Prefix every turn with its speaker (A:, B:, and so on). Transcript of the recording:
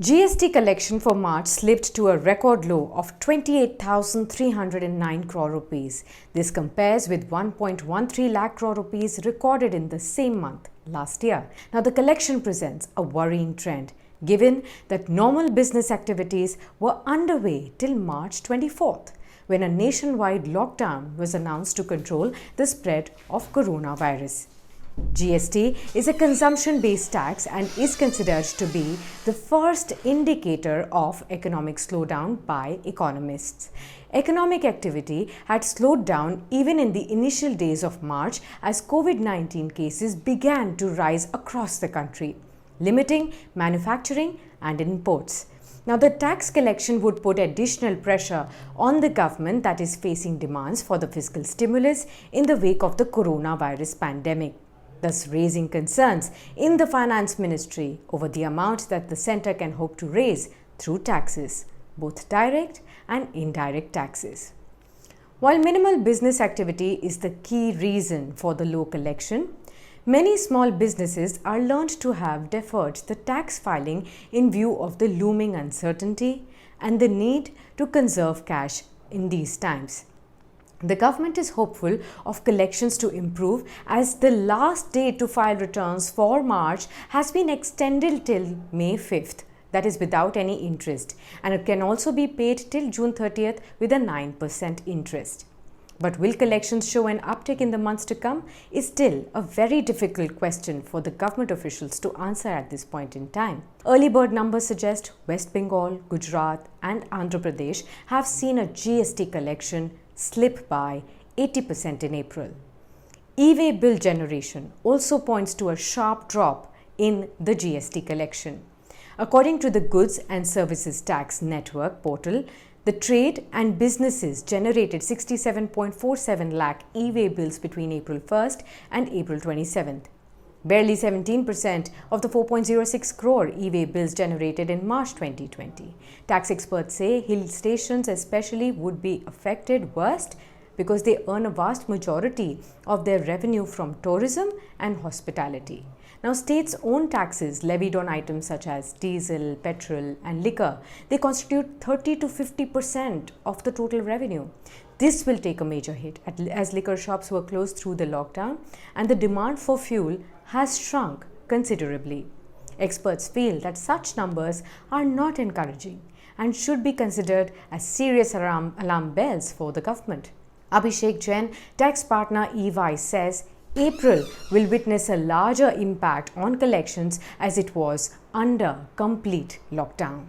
A: GST collection for March slipped to a record low of 28,309 crore rupees. This compares with 1.13 lakh crore rupees recorded in the same month last year. Now, the collection presents a worrying trend, given that normal business activities were underway till March 24th, when a nationwide lockdown was announced to control the spread of coronavirus. GST is a consumption-based tax and is considered to be the first indicator of economic slowdown by economists. Economic activity had slowed down even in the initial days of March as COVID-19 cases began to rise across the country, limiting manufacturing and imports. Now, the tax collection would put additional pressure on the government that is facing demands for the fiscal stimulus in the wake of the coronavirus pandemic, thus raising concerns in the Finance Ministry over the amount that the centre can hope to raise through taxes, both direct and indirect taxes. While minimal business activity is the key reason for the low collection, many small businesses are learned to have deferred the tax filing in view of the looming uncertainty and the need to conserve cash in these times. The government is hopeful of collections to improve as the last date to file returns for March has been extended till May 5th, that is without any interest, and it can also be paid till June 30th with a 9% interest. But will collections show an uptick in the months to come is still a very difficult question for the government officials to answer at this point in time. Early bird numbers suggest West Bengal, Gujarat and Andhra Pradesh have seen a GST collection slip by 80% in April. E-way bill generation also points to a sharp drop in the GST collection. According to the Goods and Services Tax Network portal, the trade and businesses generated 67.47 lakh e-way bills between April 1st and April 27th. Barely 17% of the 4.06 crore e-way bills generated in March 2020. Tax experts say hill stations especially would be affected worst because they earn a vast majority of their revenue from tourism and hospitality. Now, states' own taxes levied on items such as diesel, petrol and liquor, they constitute 30 to 50% of the total revenue. This will take a major hit as liquor shops were closed through the lockdown and the demand for fuel has shrunk considerably. Experts feel that such numbers are not encouraging and should be considered as serious alarm bells for the government. Abhishek Jain, tax partner EY, says April will witness a larger impact on collections as it was under complete lockdown.